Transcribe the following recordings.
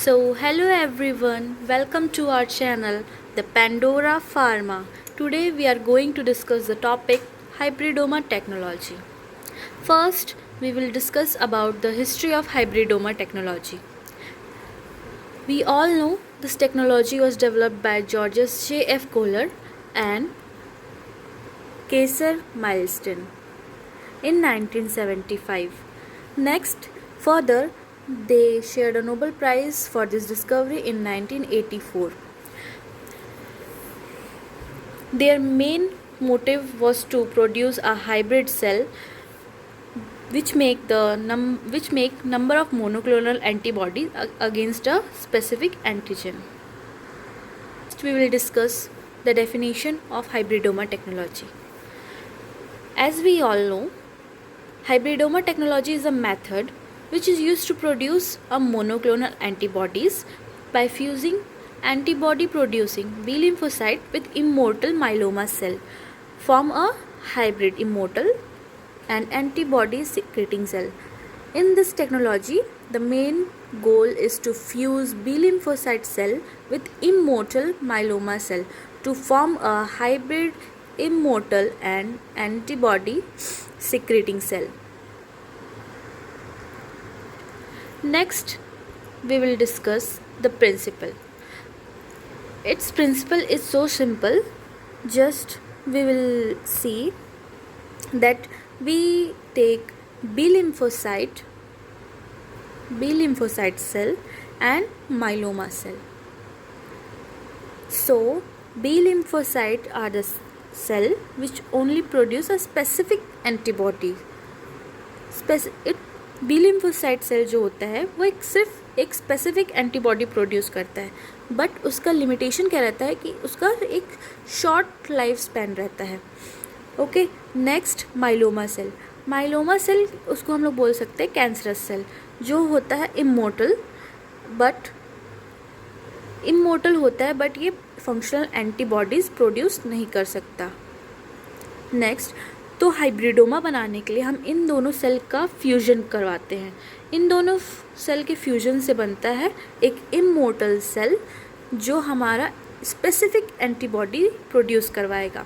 Hello everyone, welcome to our channel, the Pandora Pharma. Today we are going to discuss the topic hybridoma technology. First, we will discuss about the history of hybridoma technology. We all know this technology was developed by Georges J.F. Kohler and Kaiser Milestone in 1975. Next, further, they shared a Nobel Prize for this discovery in 1984. Their main motive was to produce a hybrid cell which make number of monoclonal antibodies against a specific antigen. Next, we will discuss the definition of hybridoma technology. As we all know, hybridoma technology is a method which is used to produce a monoclonal antibodies by fusing antibody producing B lymphocyte with immortal myeloma cell, form a hybrid immortal and antibody secreting cell. In this technology, the main goal is to fuse B lymphocyte cell with immortal myeloma cell to form a hybrid immortal and antibody secreting cell. Next, we will discuss the principle. Its principle is so simple. Just we will see that we take B lymphocyte cell and myeloma cell. So B lymphocyte are the cell which only produce a specific antibody. B lymphocyte cell जो होता है वो सिर्फ एक specific antibody produce करता है, but उसका limitation क्या रहता है कि उसका एक शॉर्ट लाइफ स्पैन रहता है. ओके. नेक्स्ट, माइलोमा सेल उसको हम लोग बोल सकते हैं कैंसरस सेल, जो होता है इमोर्टल होता है बट ये फंक्शनल एंटीबॉडीज़ प्रोड्यूस नहीं कर सकता. नेक्स्ट, तो हाइब्रिडोमा बनाने के लिए हम इन दोनों सेल का फ्यूजन करवाते हैं. इन दोनों सेल के फ्यूजन से बनता है एक इमोर्टल सेल जो हमारा स्पेसिफिक एंटीबॉडी प्रोड्यूस करवाएगा.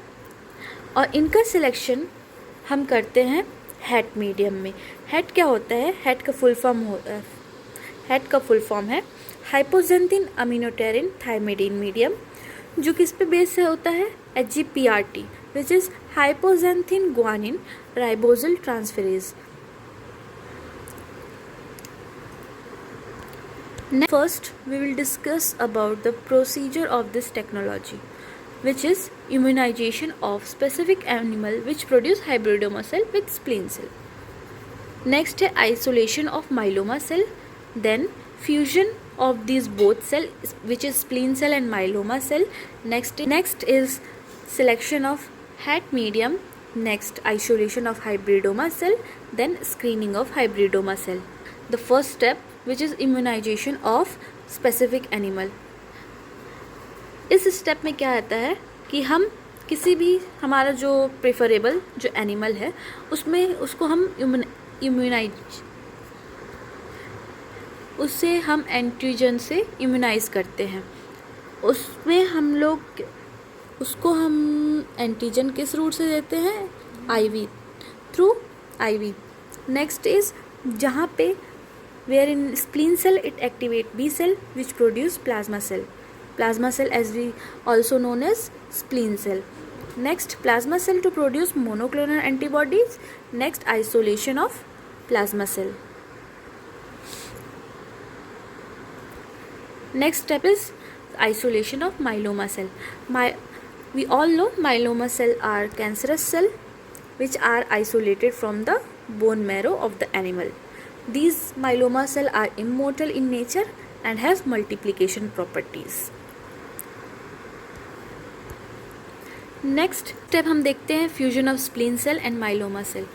और इनका सिलेक्शन हम करते हैं हैट मीडियम में. हैट क्या होता है? हैट का फुल फॉर्म है हाइपोजेंथिन अमीनोटेरिन थाइमिडीन मीडियम, जो किस पे बेस से होता है? HGPRT, which is hypoxanthine guanine ribosyl transferase. First, we will discuss about the procedure of this technology, which is immunization of specific animal which produce hybridoma cell with spleen cell. Next है isolation of myeloma cell, then fusion of these both cell which is spleen cell and myeloma cell. Next is selection of hat medium, next isolation of hybridoma cell, then screening of hybridoma cell. The first step, which is immunization of specific animal. इस step में क्या आता है कि हम किसी भी हमारा जो प्रेफरेबल जो एनिमल है उसको हम उससे हम एंटीजन से इम्यूनाइज करते हैं. उसमें हम लोग उसको हम एंटीजन किस रूट से देते हैं? IV, through IV. Next is जहाँ पे where in spleen cell it activate B cell which produce plasma cell as we also known as spleen cell. Next, plasma cell to produce monoclonal antibodies. Next, isolation of plasma cell. Next step is isolation of myeloma cell. We all know myeloma cell are cancerous cell which are isolated from the bone marrow of the animal. These myeloma cell are immortal in nature and has multiplication properties. Next step हम देखते हैं fusion of spleen cell and myeloma cell.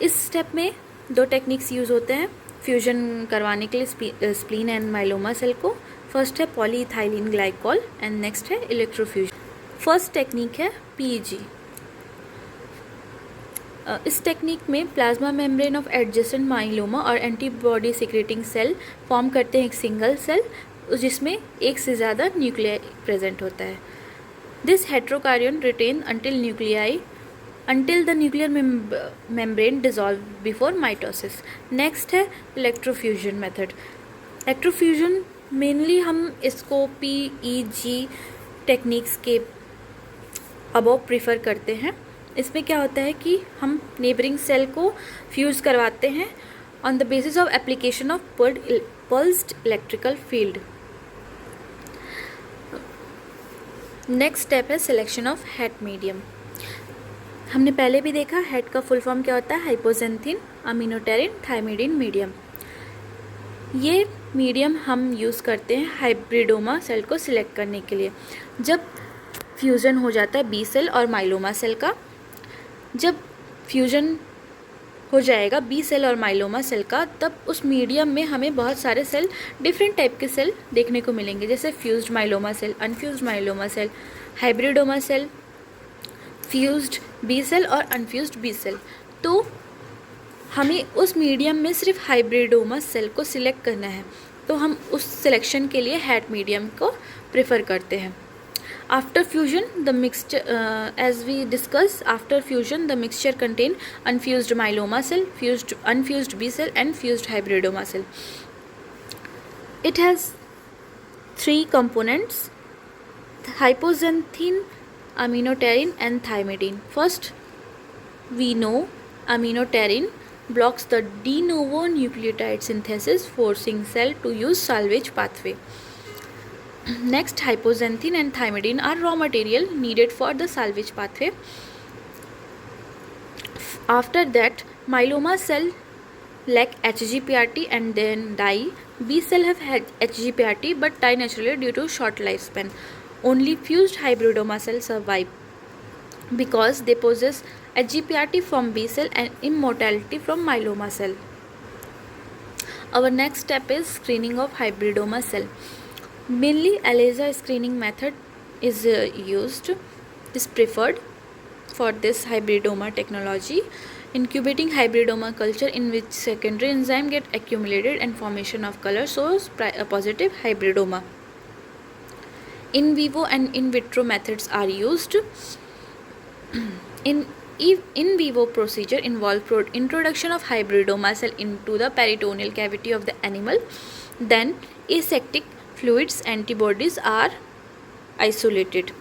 इस step में दो techniques use होते हैं fusion करवाने के लिए स्प्लीन एंड माइलोमा सेल को. फर्स्ट है पॉलीइथाइलिन ग्लाइकॉल एंड नेक्स्ट है इलेक्ट्रोफ्यूजन. फर्स्ट टेक्निक है PEG. इस टेक्निक में plasma membrane of adjacent myeloma और एंटीबॉडी सिक्रेटिंग सेल फॉर्म करते हैं एक सिंगल सेल जिसमें एक से ज़्यादा न्यूक्लियाई प्रेजेंट होता है. This heterokaryon retain until the nuclear membrane dissolve before mitosis. Next है इलेक्ट्रोफ्यूजन मेथड. इलेक्ट्रोफ्यूजन मेनली हम इसको PEG टेक्निक्स के अबव प्रीफर करते हैं. इसमें क्या होता है कि हम नेबरिंग सेल को फ्यूज़ करवाते हैं on the basis of application of pulsed electrical field. Next step है सिलेक्शन ऑफ हेट मीडियम. हमने पहले भी देखा हेट का फुल फॉर्म क्या होता है, हाइपोजेंथिन अमीनोटेरिन थाइमिडीन मीडियम. ये मीडियम हम यूज़ करते हैं हाइब्रिडोमा सेल को सिलेक्ट करने के लिए. जब फ्यूज़न हो जाता है बी सेल और माइलोमा सेल का, जब फ्यूज़न हो जाएगा बी सेल और माइलोमा सेल का, तब उस मीडियम में हमें बहुत सारे सेल, डिफरेंट टाइप के सेल देखने को मिलेंगे, जैसे fused myeloma cell, unfused myeloma cell, hybridoma cell, fused B cell और अनफ्यूज्ड बी सेल. तो हमें उस मीडियम में सिर्फ हाइब्रिडोमा सेल को सिलेक्ट करना है, तो हम उस सिलेक्शन के लिए हेट मीडियम को प्रेफर करते हैं. After fusion the mixture, as we discuss, after fusion the mixture contain unfused myeloma cell, unfused B cell and fused hybridoma cell. It has 3 components: hypoxanthine, aminoterin and thymidine. First, we know aminoterin blocks the de novo nucleotide synthesis, forcing cell to use salvage pathway. Next, hypoxanthine and thymidine are raw material needed for the salvage pathway. After that, myeloma cell lack HGPRT and then die. B cell have HGPRT but die naturally due to short lifespan. Only fused hybridoma cells survive because they possess HGPRT from B cell and immortality from myeloma cell. Our next step is screening of hybridoma cell. Mainly ELISA screening method is preferred for this hybridoma technology. Incubating hybridoma culture in which secondary enzyme get accumulated and formation of color shows a positive hybridoma. In vivo and in vitro methods are used. In vivo procedure involve introduction of hybridoma cell into the peritoneal cavity of the animal. Then aseptic fluids antibodies are isolated.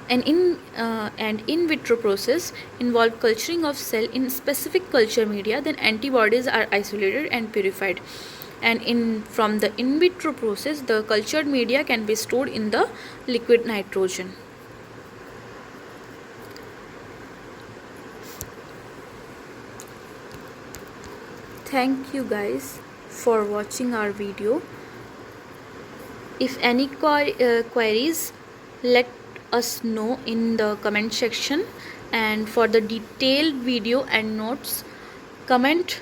And in vitro process involve culturing of cell in specific culture media. Then antibodies are isolated and purified. And from the in vitro process, the cultured media can be stored in the liquid nitrogen. Thank you guys for watching our video. If any queries, let us know in the comment section, and for the detailed video and notes, comment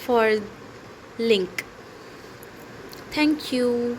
for link. Thank you.